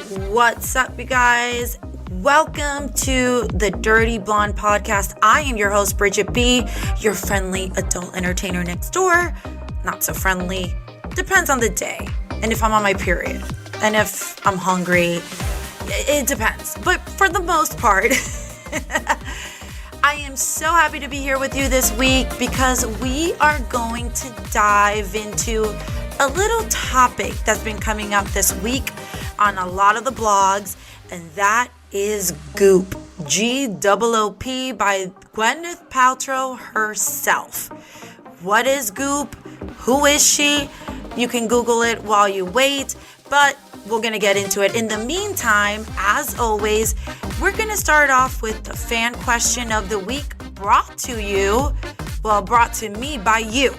What's up, you guys? Welcome to the DyrtyBlonde Podcast. I am your host, Bridgette B, your friendly adult entertainer next door. Not so friendly. Depends on the day. And if I'm on my period. And if I'm hungry. It depends. But for the most part, I am so happy to be here with you this week because we are going to dive into a little topic that's been coming up this week on a lot of the blogs, and that is Goop. G-O-O-P by Gwenyth Paltrow herself. What is Goop? Who is she? You can Google it while you wait, but we're going to get into it. In the meantime, as always, we're going to start off with the fan question of the week brought to me by you.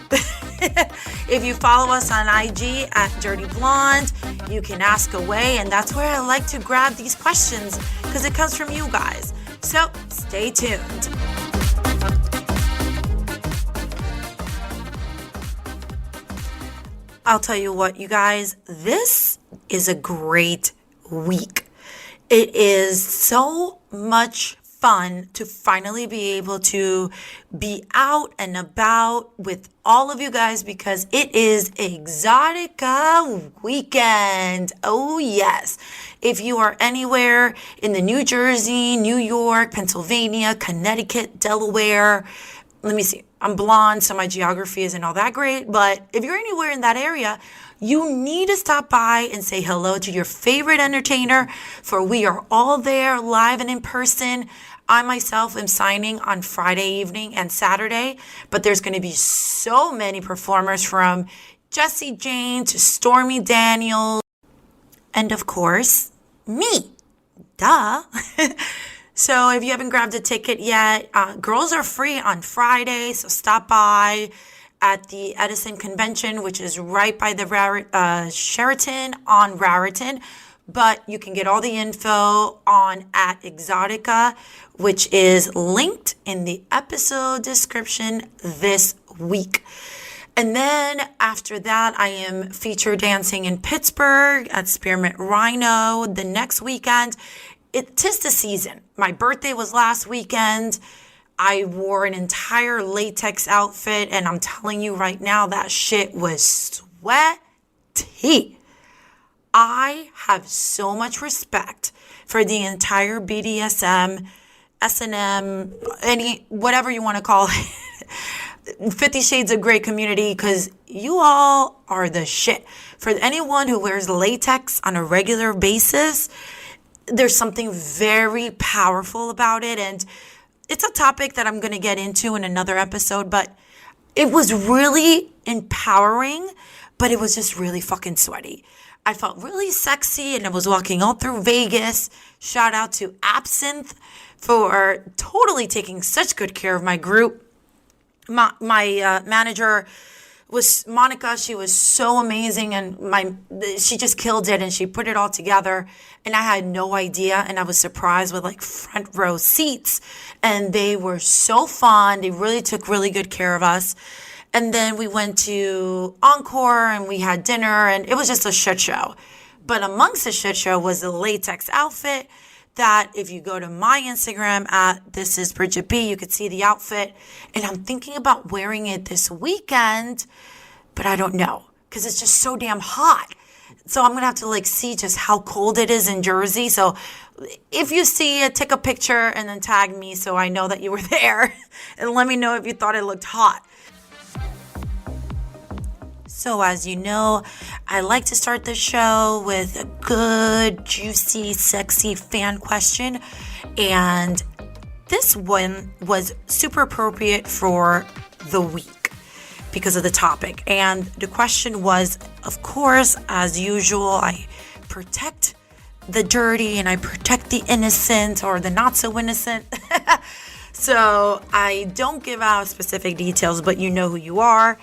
If you follow us on IG at DyrtyBlonde, you can ask away, and that's where I like to grab these questions because it comes from you guys. So stay tuned. I'll tell you what, you guys, this is a great week. It is so much fun to finally be able to be out and about with all of you guys because it is Exotica weekend. Oh yes. If you are anywhere in the New Jersey, New York, Pennsylvania, Connecticut, Delaware, let me see. I'm blonde, so my geography isn't all that great, but if you're anywhere in that area, you need to stop by and say hello to your favorite entertainer, for we are all there live and in person. I myself am signing on Friday evening and Saturday, but there's going to be so many performers from Jessie Jane to Stormy Daniels, and of course, me. Duh. So if you haven't grabbed a ticket yet, girls are free on Friday, so stop by at the Edison Convention, which is right by the Sheraton on Raritan. But you can get all the info on at Exotica, which is linked in the episode description this week. And then after that, I am feature dancing in Pittsburgh at Spearmint Rhino the next weekend. Tis the season. My birthday was last weekend. I wore an entire latex outfit, and I'm telling you right now, that shit was sweaty. I have so much respect for the entire BDSM, S&M, whatever you want to call it, 50 Shades of Grey community, because you all are the shit. For anyone who wears latex on a regular basis, there's something very powerful about it, and it's a topic that I'm going to get into in another episode, but it was really empowering, but it was just really fucking sweaty. I felt really sexy, and I was walking all through Vegas. Shout out to Absinthe for totally taking such good care of my group. My manager was Monica. She was so amazing, and she just killed it, and she put it all together, and I had no idea, and I was surprised with like front row seats, and they were so fun. They really took really good care of us. And then we went to Encore, and we had dinner, and it was just a shit show. But amongst the shit show was the latex outfit that if you go to my Instagram at This Is Bridgette B, you could see the outfit. And I'm thinking about wearing it this weekend, but I don't know because it's just so damn hot. So I'm going to have to see just how cold it is in Jersey. So if you see it, take a picture and then tag me so I know that you were there and let me know if you thought it looked hot. So as you know, I like to start the show with a good, juicy, sexy fan question. And this one was super appropriate for the week because of the topic. And the question was, of course, as usual, I protect the dirty and I protect the innocent or the not so innocent. So I don't give out specific details, but you know who you are.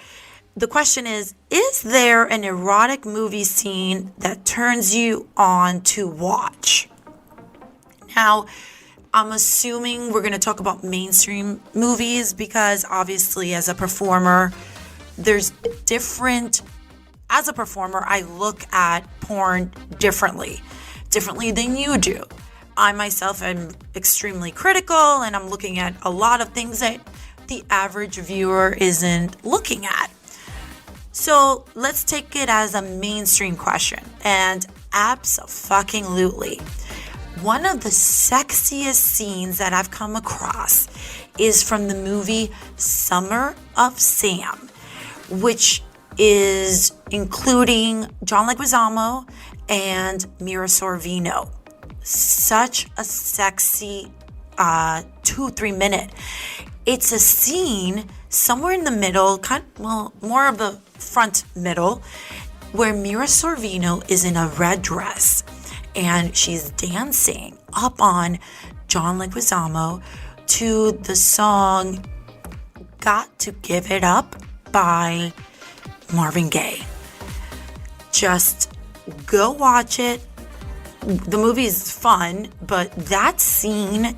The question is there an erotic movie scene that turns you on to watch? Now, I'm assuming we're going to talk about mainstream movies because obviously as a performer, there's different, as a performer, I look at porn differently. differently than you do. I myself am extremely critical, and I'm looking at a lot of things that the average viewer isn't looking at. So let's take it as a mainstream question. And abso-fucking-lutely, one of the sexiest scenes that I've come across is from the movie Summer of Sam, which is including John Leguizamo and Mira Sorvino. Such a sexy 2-3 minute. It's a scene somewhere in the middle, more of the front middle, where Mira Sorvino is in a red dress and she's dancing up on John Leguizamo to the song Got to Give It Up by Marvin Gaye. Just go watch it. The movie is fun, but that scene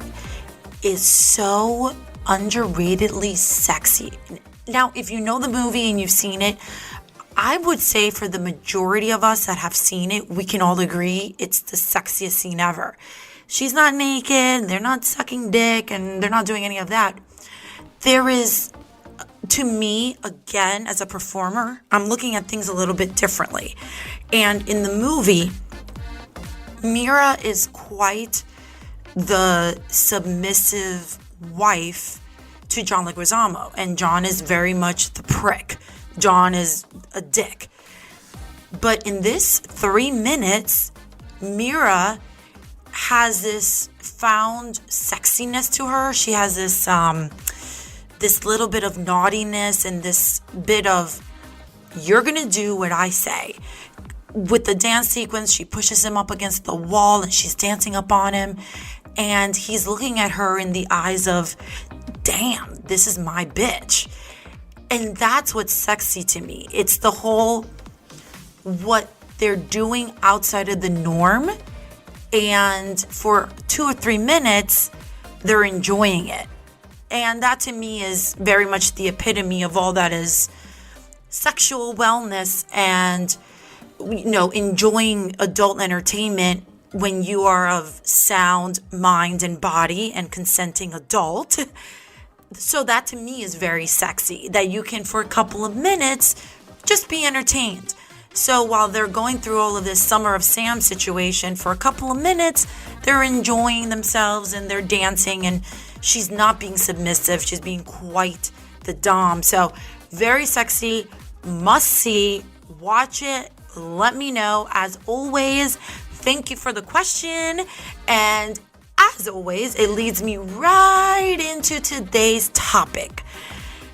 is so underratedly sexy. Now, if you know the movie and you've seen it, I would say for the majority of us that have seen it, we can all agree it's the sexiest scene ever. She's not naked, they're not sucking dick, and they're not doing any of that. There is, to me, again, as a performer, I'm looking at things a little bit differently. And in the movie, Mira is quite the submissive wife to John Leguizamo, and John is very much the prick. John is a dick. But in this 3 minutes, Mira has this found sexiness to her. She has this little bit of naughtiness and this bit of, you're gonna do what I say. With the dance sequence, she pushes him up against the wall and she's dancing up on him. And he's looking at her in the eyes of, damn, this is my bitch. And that's what's sexy to me. It's the whole, what they're doing outside of the norm. And for 2 or 3 minutes, they're enjoying it. And that to me is very much the epitome of all that is sexual wellness and, enjoying adult entertainment when you are of sound mind and body and consenting adult. So that to me is very sexy, that you can for a couple of minutes just be entertained. So while they're going through all of this Summer of Sam situation, for a couple of minutes, they're enjoying themselves and they're dancing, and she's not being submissive. She's being quite the dom. So very sexy, must see, watch it, let me know. As always, thank you for the question. And as always, it leads me right into today's topic.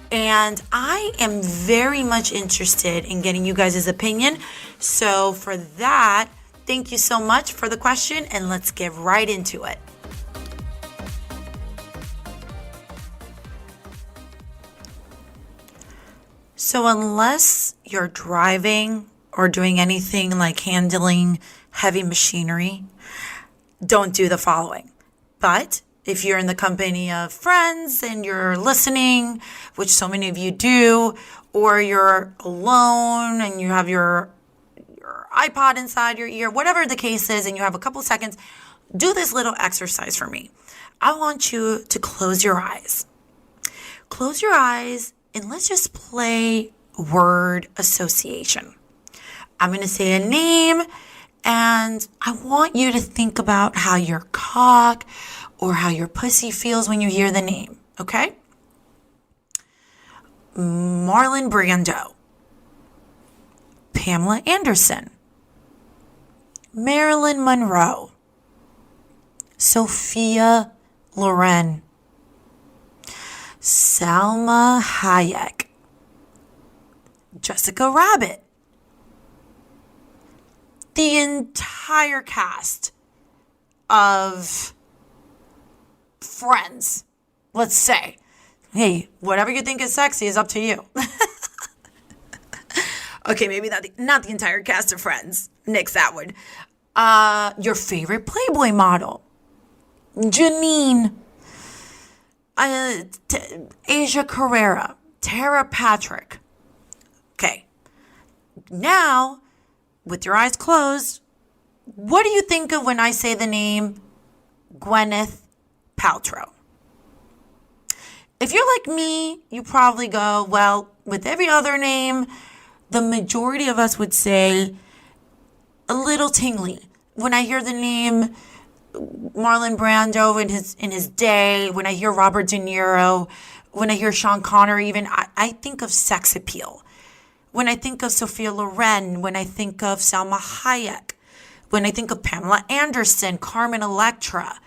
And I am very much interested in getting you guys' opinion. So for that, thank you so much for the question, and let's get right into it. So unless you're driving or doing anything like handling heavy machinery, don't do the following. But if you're in the company of friends and you're listening, which so many of you do, or you're alone and you have your iPod inside your ear, whatever the case is, and you have a couple seconds, do this little exercise for me. I want you to close your eyes. Close your eyes and let's just play word association. I'm going to say a name, and I want you to think about how your cock or how your pussy feels when you hear the name, okay? Marlon Brando, Pamela Anderson, Marilyn Monroe, Sophia Loren, Salma Hayek, Jessica Rabbit, the entire cast of Friends, let's say. Hey, whatever you think is sexy is up to you. Okay, maybe not the entire cast of Friends. Nix that one. Your favorite Playboy model. Janine. Asia Carrera. Tara Patrick. Okay. Now, with your eyes closed, What do you think of when I say the name Gwenyth Paltrow? If you're like me, you probably go, well, with every other name, the majority of us would say a little tingly. When I hear the name Marlon Brando in his day, when I hear Robert De Niro, when I hear Sean Connery even, I think of sex appeal. When I think of Sophia Loren, when I think of Salma Hayek, when I think of Pamela Anderson, Carmen Electra,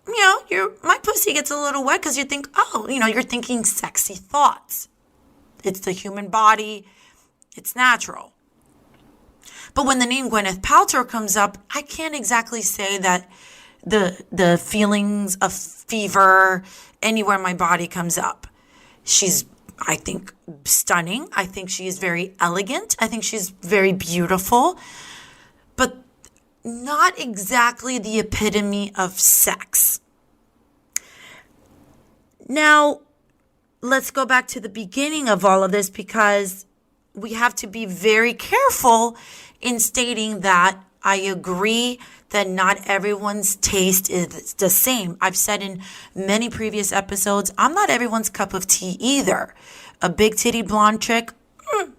my pussy gets a little wet because you think, you're thinking sexy thoughts. It's the human body. It's natural. But when the name Gwenyth Paltrow comes up, I can't exactly say that the feelings of fever anywhere in my body comes up. She's, I think, stunning. I think she is very elegant. I think she's very beautiful. But not exactly the epitome of sex. Now, let's go back to the beginning of all of this because we have to be very careful in stating that I agree that not everyone's taste is the same. I've said in many previous episodes, I'm not everyone's cup of tea either. A big titty blonde chick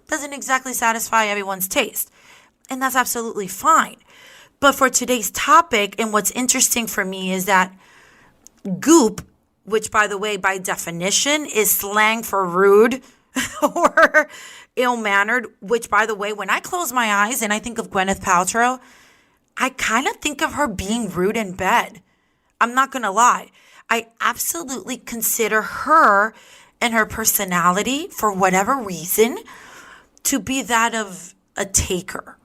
doesn't exactly satisfy everyone's taste. And that's absolutely fine. But for today's topic, and what's interesting for me is that Goop, which by the way, by definition is slang for rude or ill-mannered, which by the way, when I close my eyes and I think of Gwenyth Paltrow, I kind of think of her being rude in bed. I'm not going to lie. I absolutely consider her and her personality, for whatever reason, to be that of a taker,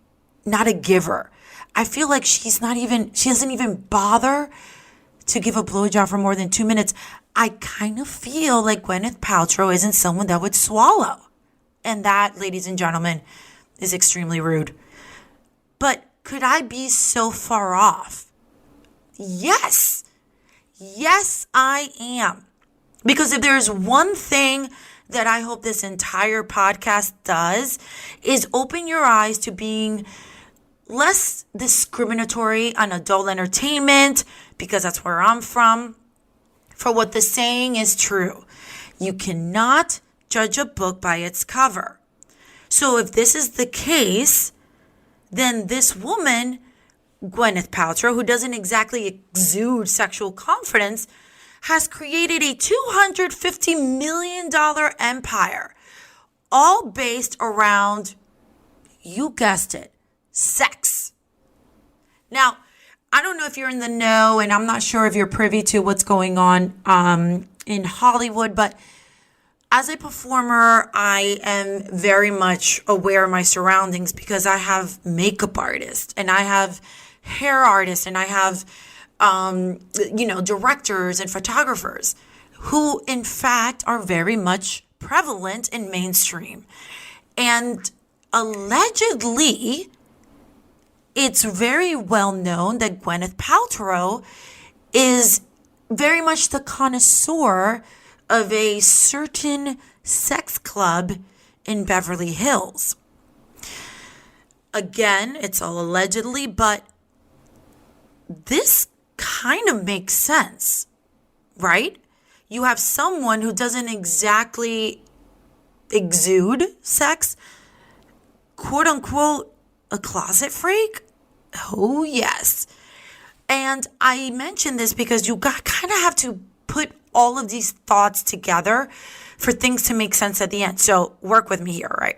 not a giver. I feel like she doesn't even bother to give a blowjob for more than 2 minutes. I kind of feel like Gwenyth Paltrow isn't someone that would swallow. And that, ladies and gentlemen, is extremely rude. But could I be so far off? Yes. Yes, I am. Because if there's one thing that I hope this entire podcast does is open your eyes to being less discriminatory on adult entertainment, because that's where I'm from. For what the saying is true, you cannot judge a book by its cover. So if this is the case, then this woman, Gwenyth Paltrow, who doesn't exactly exude sexual confidence, has created a $250 million empire, all based around, you guessed it, sex. Now, I don't know if you're in the know, and I'm not sure if you're privy to what's going on in Hollywood, but as a performer, I am very much aware of my surroundings because I have makeup artists and I have hair artists and I have, directors and photographers who, in fact, are very much prevalent in mainstream. And allegedly, it's very well known that Gwenyth Paltrow is very much the connoisseur of a certain sex club in Beverly Hills. Again, it's all allegedly, but this kind of makes sense, right? You have someone who doesn't exactly exude sex, quote unquote, a closet freak? Oh, yes. And I mention this because you kind of have to put all of these thoughts together for things to make sense at the end. So work with me here, right?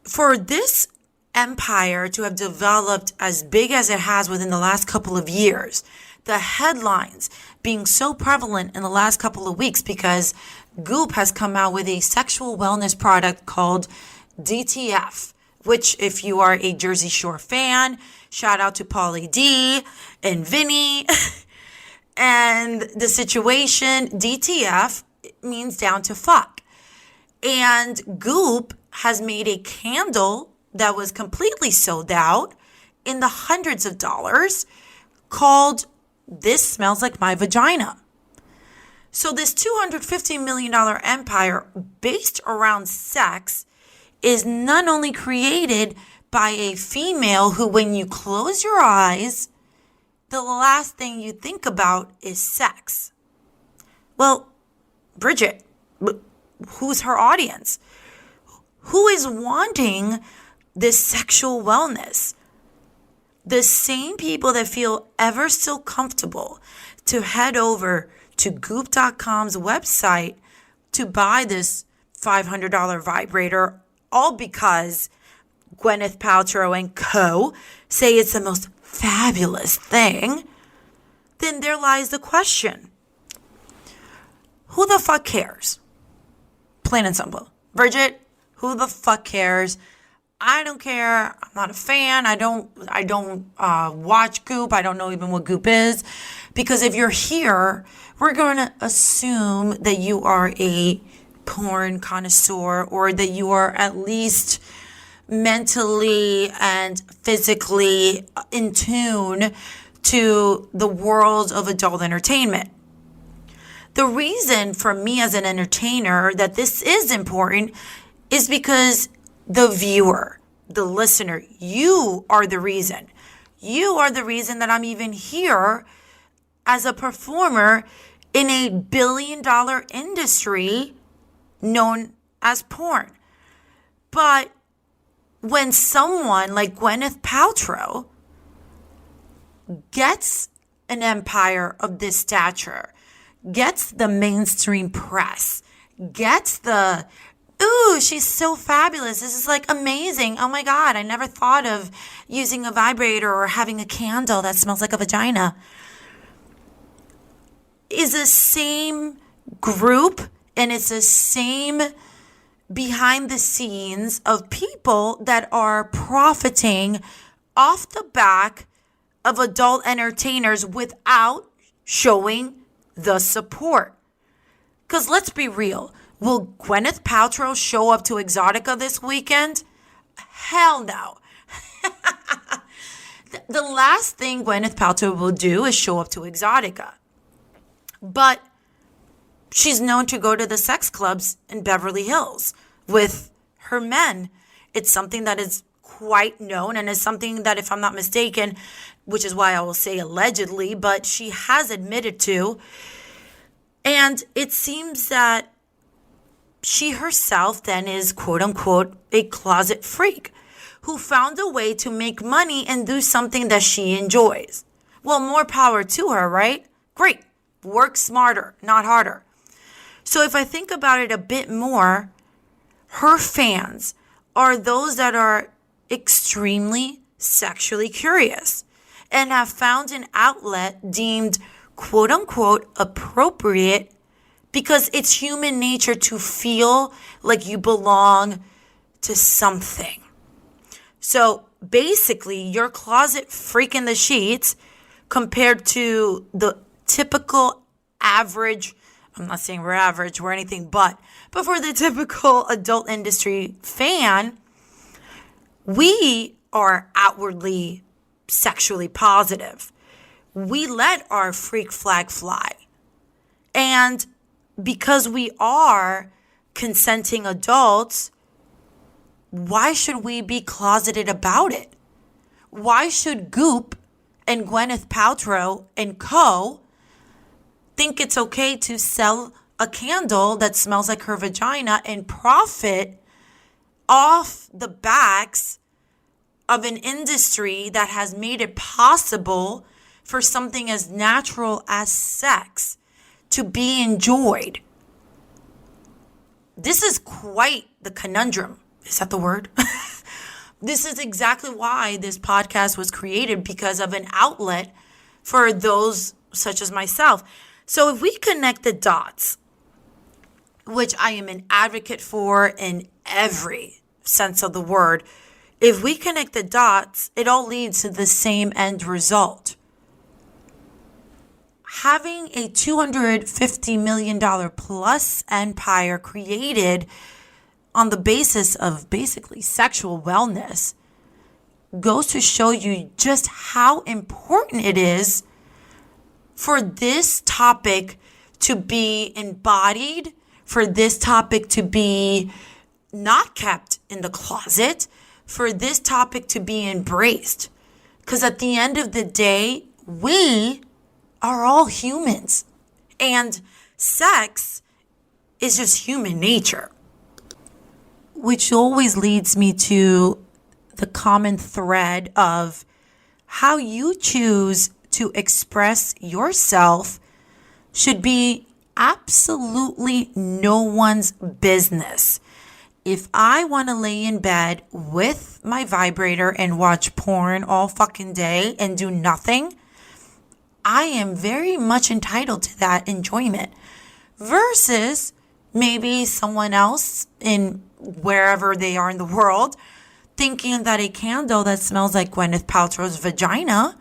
For this empire to have developed as big as it has within the last couple of years, the headlines being so prevalent in the last couple of weeks because Goop has come out with a sexual wellness product called DTF, which if you are a Jersey Shore fan, shout out to Pauly D and Vinny. And the situation, DTF, means down to fuck. And Goop has made a candle that was completely sold out in the hundreds of dollars called This Smells Like My Vagina. So this $250 million empire based around sex is not only created by a female who, when you close your eyes, the last thing you think about is sex. Well, Bridgette, who's her audience? Who is wanting this sexual wellness? The same people that feel ever so comfortable to head over to Goop.com's website to buy this $500 vibrator, all because Gwenyth Paltrow and co. say it's the most fabulous thing. Then there lies the question. Who the fuck cares? Plain and simple. Bridgette, who the fuck cares? I don't care. I'm not a fan. I don't watch Goop. I don't know even what Goop is. Because if you're here, we're going to assume that you are a porn connoisseur, or that you are at least mentally and physically in tune to the world of adult entertainment. The reason for me as an entertainer that this is important is because the viewer, the listener, you are the reason. You are the reason that I'm even here as a performer in a $1 billion industry known as porn. But when someone like Gwenyth Paltrow gets an empire of this stature, gets the mainstream press, gets the, ooh, she's so fabulous. This is like amazing. Oh my God, I never thought of using a vibrator or having a candle that smells like a vagina. Is the same group, and it's the same behind the scenes of people that are profiting off the back of adult entertainers without showing the support. Because let's be real. Will Gwenyth Paltrow show up to Exotica this weekend? Hell no. The last thing Gwenyth Paltrow will do is show up to Exotica. But she's known to go to the sex clubs in Beverly Hills with her men. It's something that is quite known, and is something that, if I'm not mistaken, which is why I will say allegedly, but she has admitted to. And it seems that she herself then is, quote unquote, a closet freak who found a way to make money and do something that she enjoys. Well, more power to her, right? Great. Work smarter, not harder. So if I think about it a bit more, her fans are those that are extremely sexually curious and have found an outlet deemed, quote unquote, appropriate, because it's human nature to feel like you belong to something. So basically, your closet freak in the sheets compared to the typical average, I'm not saying we're average, we're anything but for the typical adult industry fan, we are outwardly sexually positive. We let our freak flag fly. And because we are consenting adults, why should we be closeted about it? Why should Goop and Gwenyth Paltrow and co. think it's okay to sell a candle that smells like her vagina and profit off the backs of an industry that has made it possible for something as natural as sex to be enjoyed? This is quite the conundrum. Is that the word? This is exactly why this podcast was created, because of an outlet for those such as myself. So if we connect the dots, which I am an advocate for in every sense of the word, if we connect the dots, it all leads to the same end result. Having a $250 million plus empire created on the basis of basically sexual wellness goes to show you just how important it is for this topic to be embodied, for this topic to be not kept in the closet, for this topic to be embraced. Because at the end of the day, we are all humans. And sex is just human nature. Which always leads me to the common thread of how you choose to express yourself should be absolutely no one's business. If I want to lay in bed with my vibrator and watch porn all fucking day and do nothing, I am very much entitled to that enjoyment. Versus maybe someone else in wherever they are in the world thinking that a candle that smells like Gwenyth Paltrow's vagina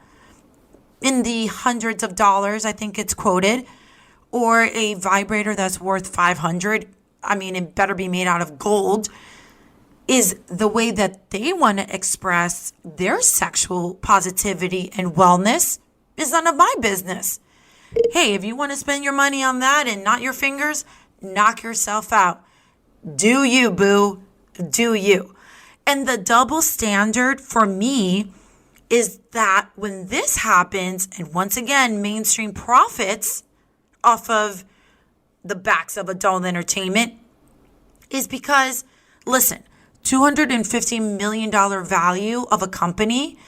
in the hundreds of dollars, I think it's quoted, or a vibrator that's worth $500, I mean, it better be made out of gold, is the way that they want to express their sexual positivity and wellness is none of my business. Hey, if you want to spend your money on that and not your fingers, knock yourself out. Do you, boo. Do you. And the double standard for me is that when this happens, and once again, mainstream profits off of the backs of adult entertainment, is because, listen, $250 million value of a company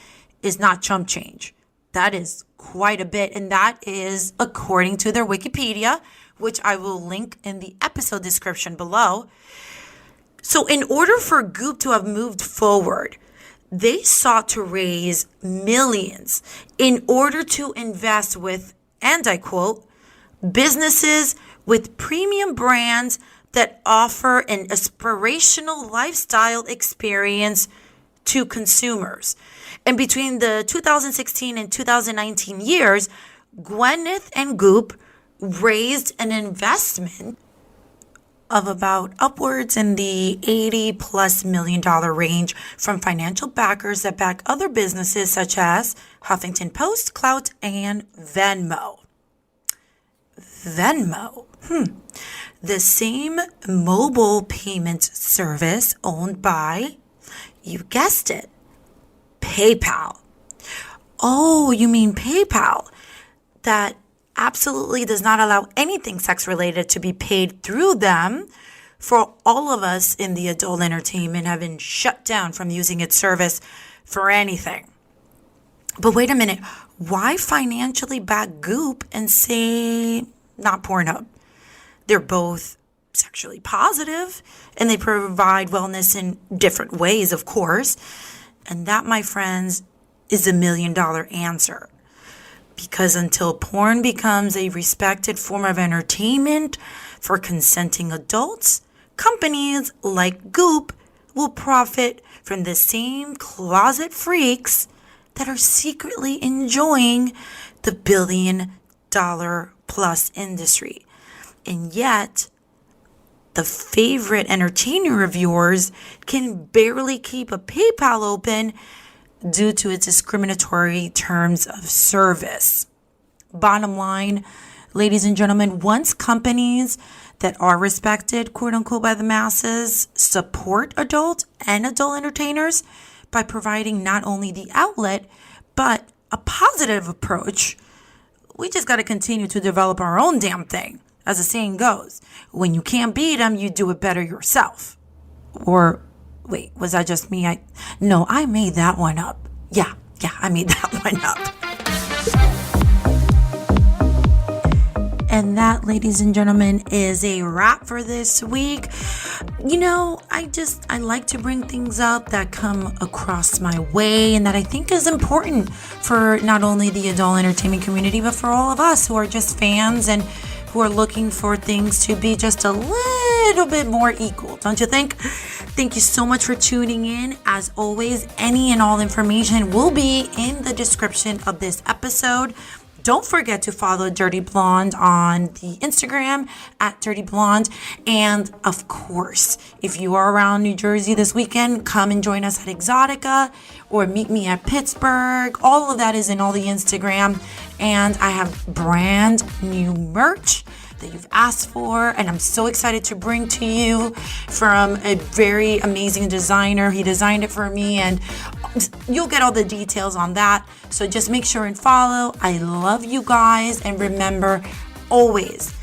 is not chump change. That is quite a bit. And that is according to their Wikipedia, which I will link in the episode description below. So in order for Goop to have moved forward, they sought to raise millions in order to invest with, and I quote, businesses with premium brands that offer an aspirational lifestyle experience to consumers. And between the 2016 and 2019 years, Gwenyth and Goop raised an investment of about upwards in the $80+ million range from financial backers that back other businesses such as Huffington Post, Clout, and Venmo. The same mobile payment service owned by, you guessed it, PayPal. Oh, you mean PayPal? That absolutely does not allow anything sex related to be paid through them. For all of us in the adult entertainment have been shut down from using its service for anything. But wait a minute, why financially back Goop and say not Pornhub? They're both sexually positive and they provide wellness in different ways, of course. And that, my friends, is $1 million answer. Because until porn becomes a respected form of entertainment for consenting adults, companies like Goop will profit from the same closet freaks that are secretly enjoying the $1 billion+ industry. And yet, the favorite entertainer of yours can barely keep a PayPal open due to its discriminatory terms of service. Bottom line, ladies and gentlemen, once companies that are respected, quote unquote, by the masses support adult and adult entertainers by providing not only the outlet, but a positive approach, we just got to continue to develop our own damn thing. As the saying goes, when you can't beat them, you do it better yourself. Or, wait, was that just me? No, I made that one up. Yeah, I made that one up. And that, ladies and gentlemen, is a wrap for this week. You know, I like to bring things up that come across my way and that I think is important for not only the adult entertainment community, but for all of us who are just fans and who are looking for things to be just a little bit more equal, don't you think? Thank you so much for tuning in. As always, any and all information will be in the description of this episode. Don't forget to follow Dirty Blonde on the Instagram at DyrtyBlonde. And of course, if you are around New Jersey this weekend, come and join us at Exotica or meet me at Pittsburgh. All of that is in all the Instagram. And I have brand new merch that you've asked for, and I'm so excited to bring to you from a very amazing designer. He designed it for me, and you'll get all the details on that. So just make sure and follow. I love you guys, and remember, always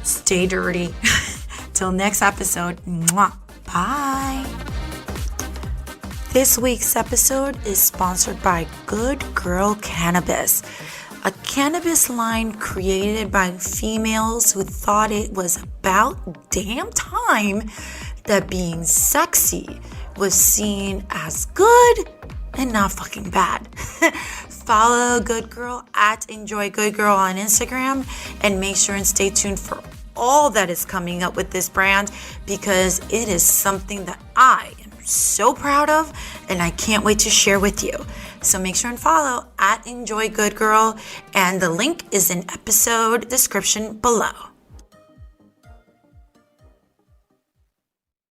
stay dirty. Till next episode. Mwah. Bye. This week's episode is sponsored by Good Girl Cannabis, a cannabis line created by females who thought it was about damn time that being sexy was seen as good and not fucking bad. Follow Good Girl at Enjoy Good Girl on Instagram, and make sure and stay tuned for all that is coming up with this brand, because it is something that I am so proud of and I can't wait to share with you. So make sure and follow at Enjoy Good Girl, and the link is in episode description below.